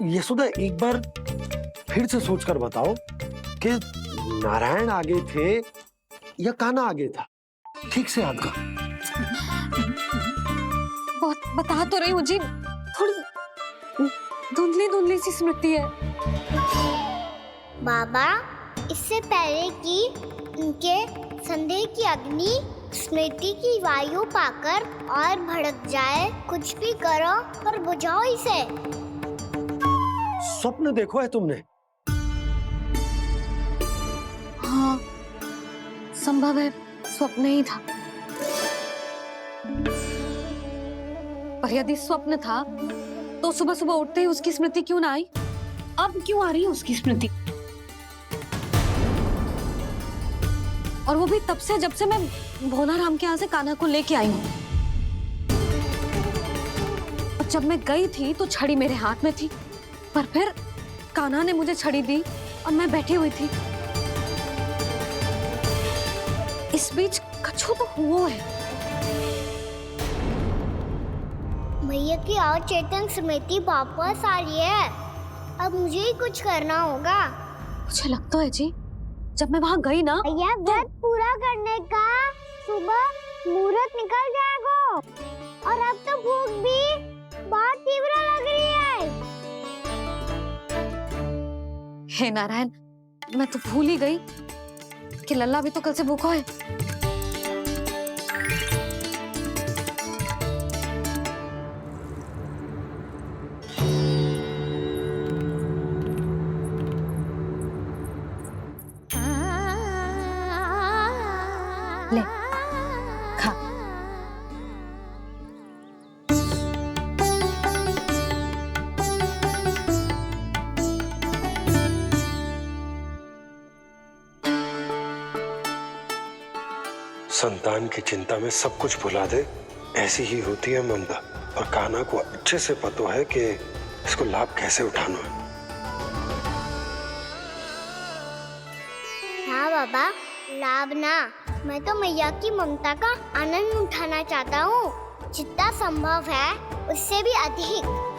यशोदा एक बार फिर से सोचकर बताओ कि नारायण आगे थे या कान्हा आगे था? ठीक से याद करो। बहुत बता तो रही हूँ जी, थोड़ी धुंधली धुंधली सी स्मृति है। बाबा, इससे पहले कि उनके संदेह की अग्नि स्मृति की वायु पाकर और भड़क जाए, कुछ भी करो पर बुझाओ इसे। स्वप्न देखो है तुमने? हाँ, संभव है स्वप्न ही था। पर यदि स्वप्न था तो सुबह सुबह उठते ही उसकी स्मृति क्यों ना आई? अब क्यों आ रही है उसकी स्मृति? और वो भी तब से जब से मैं भोलाराम के यहाँ से कान्हा को लेके आई हूँ। और जब मैं गई थी तो छड़ी मेरे हाथ में थी, पर फिर कान्हा ने मुझे छड़ी दी और मैं बैठी हुई थी। इस बीच कछु तो हुआ है। भैया की अचेतन स्मृति वापस आ रही है। अब मुझे ही कुछ करना होगा। मुझे लगता है जी, जब मैं वहां गई ना, भैया व्रत पूरा करने का सुबह मुहूर्त निकल जाएगा और अब तो भूख भी बहुत तीव्र लग रही है। हे नारायण, मैं तो भूल ही गई कि लल्ला भी तो कल से भूखा है। ले, खा। संतान की चिंता में सब कुछ भुला दे, ऐसी ही होती है ममता। और कान्हा को अच्छे से पता है कि इसको लाभ कैसे उठाना है। हाँ बाबा, लाभ ना, मैं तो मैया की ममता का आनंद उठाना चाहता हूँ, जितना संभव है उससे भी अधिक।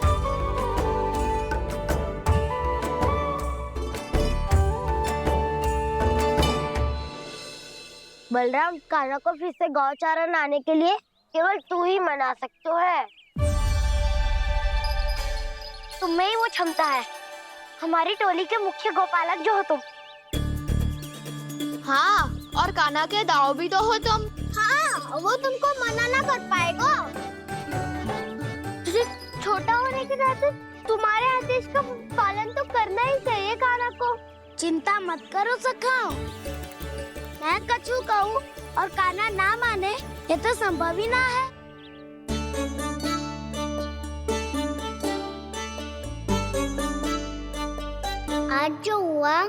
बलराम, कान्हा को फिर से गौचारण आने के लिए केवल तू ही मना सकते है। तुम्हें ही वो क्षमता है, हमारी टोली के मुख्य गोपालक जो हो तुम। हाँ, और कान्हा के दाव भी तो हो तुम। हाँ, वो तुमको मना ना कर पाएगा। तुझे छोटा होने के नाते तुम्हारे आदेश का पालन तो करना ही चाहिए कान्हा को। चिंता मत करो सखा, मैं कछु कहूँ और कान्हा ना माने ये तो संभव ही ना है। आज जो हुआ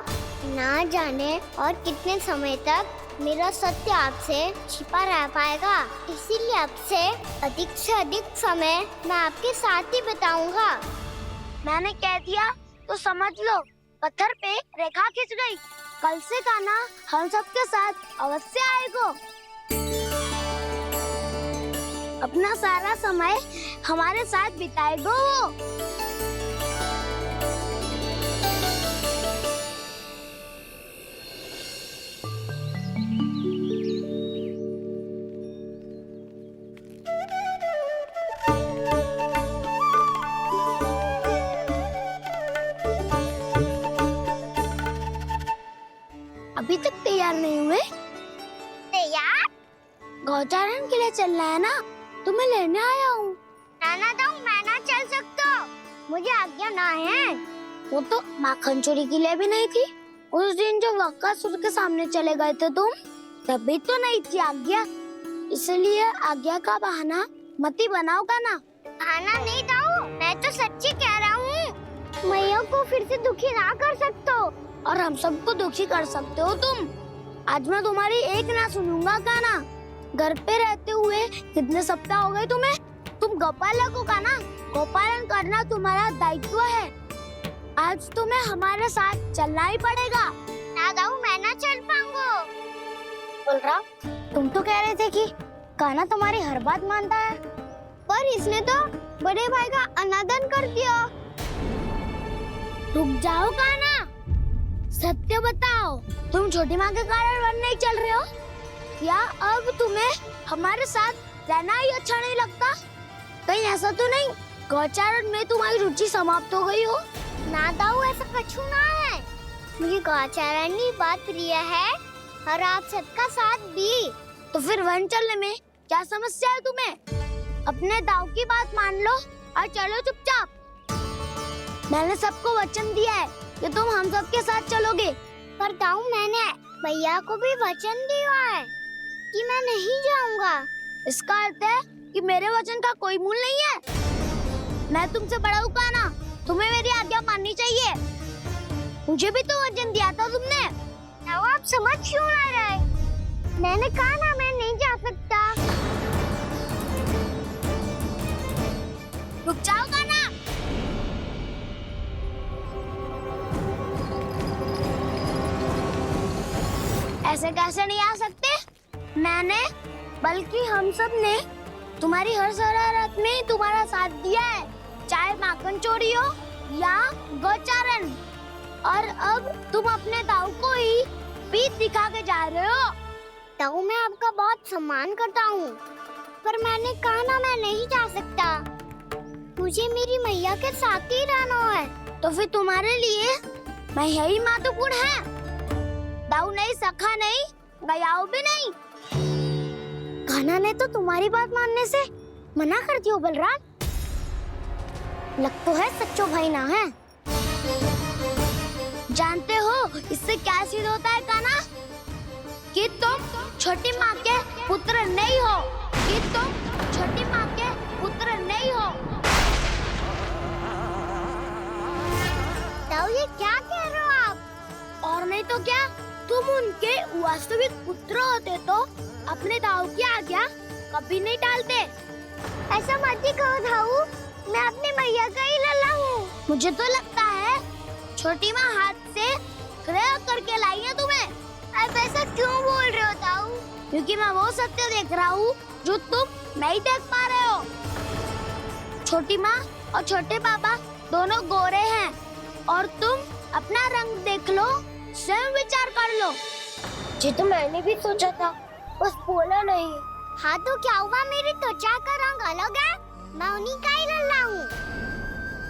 ना जाने और कितने समय तक मेरा सत्य आपसे छिपा रह पाएगा, इसीलिए आपसे अधिक से अधिक समय मैं आपके साथ ही बिताऊंगा। मैंने कह दिया तो समझ लो, पत्थर पे रेखा खिंच गई। कल से कान्हा हम सबके साथ अवश्य आएगा। अपना सारा समय हमारे साथ बिताएगा वो। अभी तक तैयार नहीं हुए? तैयार? गौचारण के लिए चलना है ना, तुम्हें लेने आया हूँ। नाना दाऊ, मैं ना चल सकता, मुझे आज्ञा ना है। वो तो माखन चोरी के लिए भी नहीं थी। उस दिन जो वक्कासुर के सामने चले गए थे तुम, तभी तो नहीं थी आज्ञा। इसलिए आज्ञा का बहाना मत ही बनाओगा ना। बहाना नहीं दाऊ, मैं तो सच्ची कह रहा हूँ। मैया को फिर से दुखी ना कर सकते हो और हम सबको दुखी कर सकते हो तुम। आज मैं तुम्हारी एक ना सुनूंगा कान्हा। घर पे रहते हुए कितने सप्ताह हो गए तुम्हें? तुम गोपालक हो कान्हा, गोपालन करना तुम्हारा दायित्व है। आज तुम्हें हमारे साथ चलना ही पड़ेगा। ना दाऊ, मैं ना चल पाऊंगा। बलराम, तुम तो कह रहे थे कि कान्हा तुम्हारी हर बात मानता है, पर इसने तो बड़े भाई का अनादर कर दिया। रुक जाओ कान्हा, सत्य बताओ, तुम छोटी माँ के कारण वन नहीं चल रहे हो या अब तुम्हें हमारे साथ रहना ही अच्छा नहीं लगता? कहीं ऐसा तो नहीं गौचारण में तुम्हारी रुचि समाप्त हो गई हो? ना दाऊ, ऐसा कछु ना है। मुझे गौचारण की बात प्रिय है और आप सबका साथ भी। तो फिर वन चलने में क्या समस्या है तुम्हें? अपने दाऊ की बात मान लो और चलो चुपचाप। मैंने सबको वचन दिया है कि तुम हम सबके साथ चलोगे। पर दाऊ, मैंने भैया को भी वचन दिया है कि मैं नहीं जाऊंगा। इसका अर्थ है कि मेरे वचन का कोई मूल नहीं है। मैं तुमसे बड़ा हूँ कान्हा, तुम्हें मेरी आज्ञा माननी चाहिए। मुझे भी तो वचन दिया था तुमने। दाऊ, आप समझ क्यों आ रहे? मैंने कहा ना मैं नहीं जा सकता। रुक जाओ कान्हा। ऐसे कैसे नहीं आ सकते? मैंने बल्कि हम सब ने तुम्हारी हर शरारत में तुम्हारा साथ दिया है, चाहे माखन चोरी हो या गौचारण। और अब तुम अपने दाऊ को ही पीठ दिखा के जा रहे हो। दाऊ, मैं आपका बहुत सम्मान करता हूँ, पर मैंने कहा ना मैं नहीं जा सकता। मुझे मेरी मैया के साथ ही रहना है। तो फिर तुम्हारे लिए मैं यही महत्वपूर्ण है। दाऊ नहीं, सखा नहीं, गयाऊ भी नहीं। कान्हा ने तो तुम्हारी बात मानने से मना कर दिया बलराम। लग तो है सच्चो भाई ना है। जानते हो इससे क्या सिद्ध होता है कान्हा? कि तुम छोटी माँ के पुत्र नहीं हो, कि तुम छोटी माँ के पुत्र नहीं हो। दाऊ, ये क्या कह रहे हो आप? और नहीं तो क्या, तुम उनके वास्तविक पुत्र होते तो अपने दाऊ की आज्ञा कभी नहीं टालते। ऐसा मत ही कहो दाऊ, मैं अपनी मैया का ही लल्ला हूँ। मुझे तो लगता है छोटी माँ हाथ से ग्रह करके लाई है तुम्हें। अब ऐसा क्यों बोल रहे हो दाऊ? क्योंकि मैं वो सत्य देख रहा हूँ जो तुम नहीं देख पा रहे हो। छोटी माँ और छोटे पापा दोनों गोरे हैं और तुम अपना रंग देख लो, स्वयं विचार कर लो। जी तो मैंने भी सोचा था, बस बोला नहीं। हाँ तो क्या हुआ, मेरी त्वचा का रंग अलग है, मैं उन्हीं का ही लल्ला हूँ।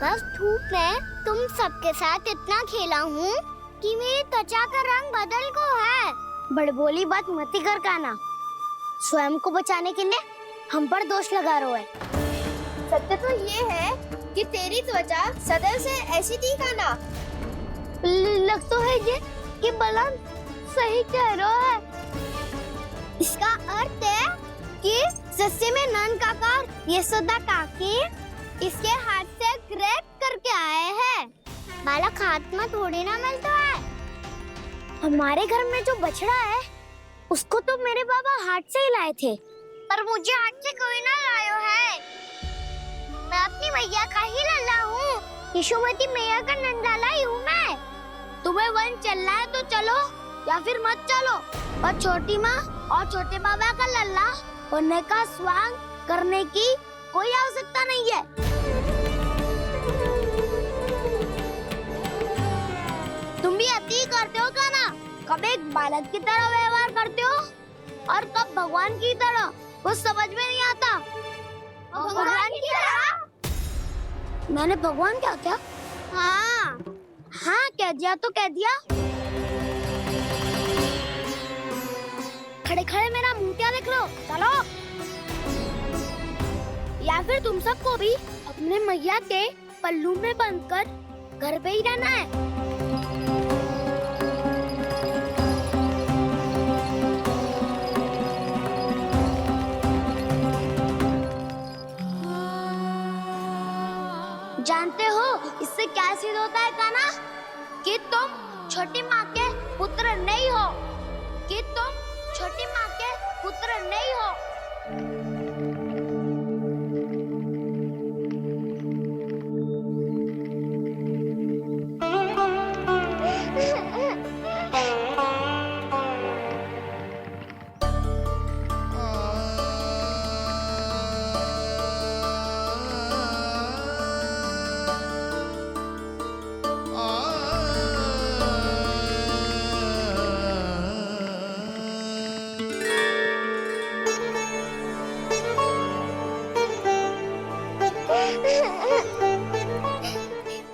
बस धूप में तुम सबके साथ इतना खेला हूँ कि मेरी त्वचा का रंग बदल को है। बड़बोली बात मत ही कर कान्हा, स्वयं को बचाने के लिए हम पर दोष लगा रहे हो। सत्य तो ये है कि तेरी त्वचा सदैव से ऐसी थी काना। लग तो है ये कि बलराम सही कह रहा है। इसका अर्थ है कि सस्ते में नन काकार यशोदा काकी इसके हाथ से ग्रेट करके आए हैं। बालक हाथ में थोड़ी ना मिलता है। हमारे घर में जो बछड़ा है उसको तो मेरे बाबा हाथ से ही लाए थे, पर मुझे हाथ से कोई ना लायो है। मैं अपनी मैया का ही लल्ला हूँ, यशोमती मैया का नंदलाला ही हूँ मैं। तुम्हें वन चलना है तो चलो या फिर मत चलो, और छोटी माँ और छोटे बाबा का लल्ला होने का स्वांग करने की कोई आवश्यकता नहीं है। तुम भी अति करते हो क्या ना? कब एक बालक की तरह व्यवहार करते हो और कब भगवान की तरह, वो समझ में नहीं आता। भगवान की तरह? मैंने भगवान क्या किया? हाँ हाँ कह दिया तो कह दिया। खड़े खड़े मेरा मुंह क्या देख लो, चलो। या फिर तुम सबको भी अपने मैया के पल्लू में बंधकर घर पे ही रहना है। जानते हो इससे क्या सिद्ध होता है काना? कि तुम छोटी माँ के पुत्र नहीं हो, कि तुम छोटी माँ के पुत्र नहीं हो।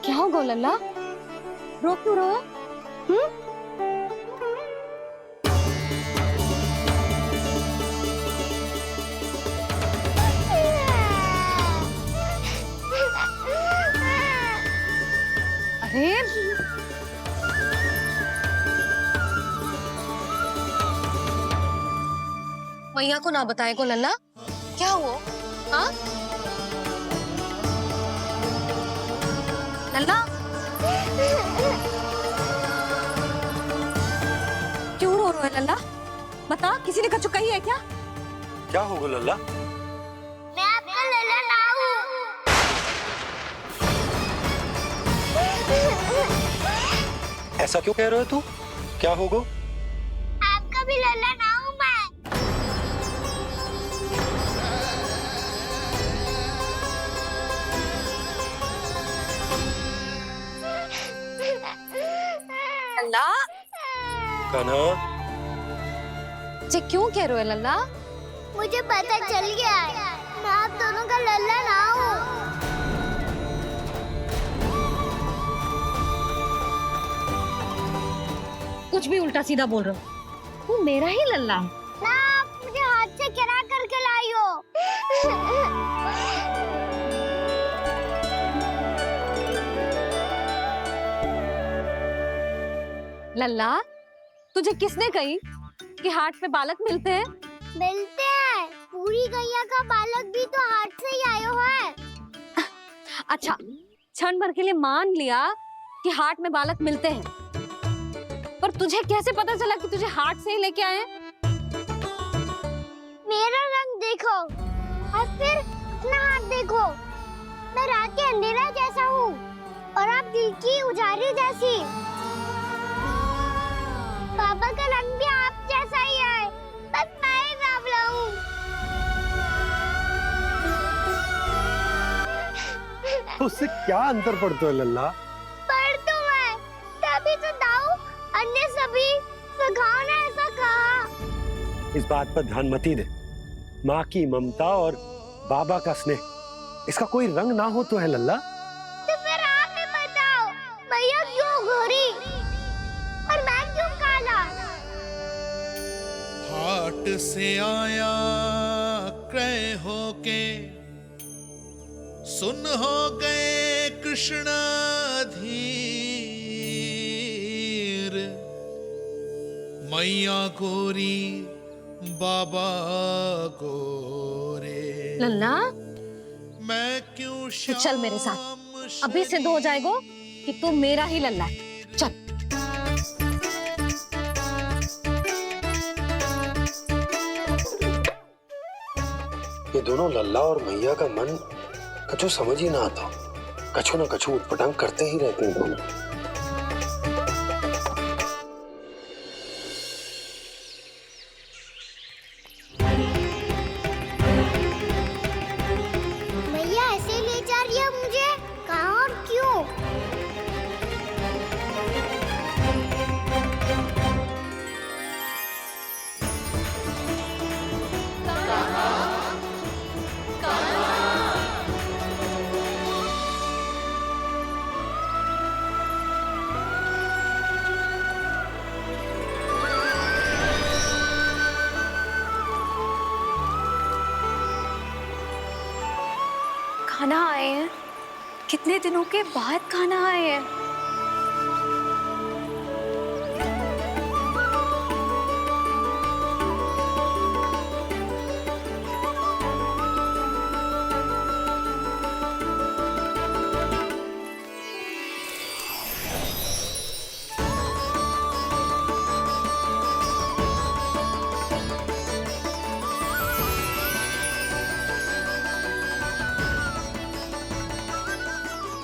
क्या हो गो लल्ला, रो क्यों रहा? अरे मैया को ना बताए को लल्ला, क्या हुआ? हाँ लल्ला, क्यों रो रहा है लल्ला? बता, किसी ने कछु कही है क्या? क्या होगा लल्ला? मैं आपका लल्ला ना हूँ। ऐसा क्यों कह रहे हो तू? क्या होगा? आपका भी लल्ला ना हूँ मैं। लल्ला, कान्हा, जे क्यों कह रहे हो लल्ला? मुझे पता चल गया है, मैं आप दोनों का लल्ला ना हूँ। कुछ भी उल्टा सीधा बोल रहे हो, तू मेरा ही लल्ला है ना। आप मुझे हाथ से गिरा करके लाई हो। लल्ला, तुझे किसने कही कि हाट में बालक मिलते हैं? मिलते हैं, पूरी गैया का बालक भी तो हाट से ही आयो है। अच्छा, क्षण भर के लिए मान लिया कि हाट में बालक मिलते हैं, पर तुझे कैसे पता चला कि तुझे हाट से ही लेके आए? मेरा रंग देखो और फिर अपना हाथ देखो। मैं रात के अंधेरा जैसा हूँ और आप दिल की उजाली जैसी। पापा का रंग भी आप जैसा ही है, बस मैं ही बावला हूँ। तो उससे क्या अंतर पड़ता है लल्ला? पर तो मैं तभी तो दाऊ अन्य सभी सखाओ ने ऐसा कहा। इस बात पर ध्यान मत ही दे। माँ की ममता और बाबा का स्नेह, इसका कोई रंग ना हो तो है लल्ला। तो फिर आप ही बताओ, मैया क्यों गोरी और मैं क्यों काला? हाट से आया क्रय होके सुन हो गए कृष्ण धीर, मैया गोरी बाबा गोरे। लल्ला मैं क्यों तू चल मेरे साथ, अभी सिद्ध हो जाएगा कि तू मेरा ही लल्ला है। चल। ये दोनों लल्ला और मैया का मन कछु समझ ही ना आता, कछु ना कछु उटपटांग करते ही रहते हैं दोनों। भैया ऐसे ले जा रही है मुझे, कहाँ और क्यों? खाना आए हैं, कितने दिनों के बाद खाना आए हैं।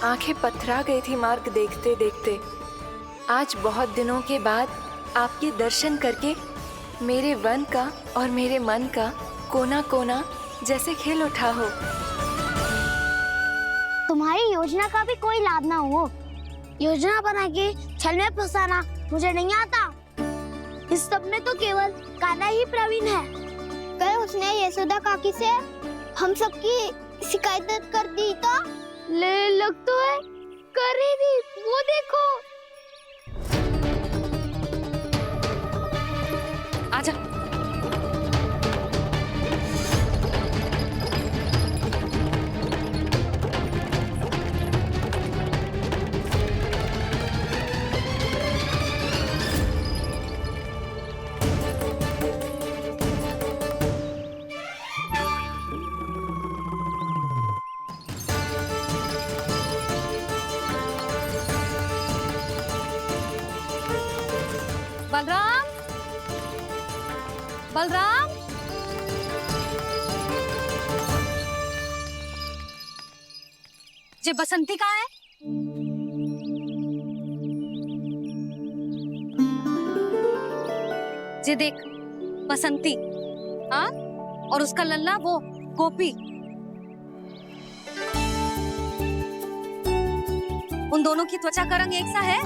आंखें पथरा गई थी मार्ग देखते देखते। आज बहुत दिनों के बाद आपके दर्शन करके मेरे वन का और मेरे मन का कोना कोना जैसे खिल उठा हो। तुम्हारी योजना का भी कोई लाभ ना हो। योजना बना के छल में फंसाना मुझे नहीं आता। इस सब में तो केवल कान्हा ही प्रवीण है। कल उसने यशोदा काकी से हम सबकी शिकायत कर दी तो ले लग तो है कर ही दी, वो देखो। आजा। बलराम, बलराम, ये बसंती कहाँ है? ये देख बसंती, हाँ, और उसका लल्ला वो गोपी। उन दोनों की त्वचा का रंग एक सा है।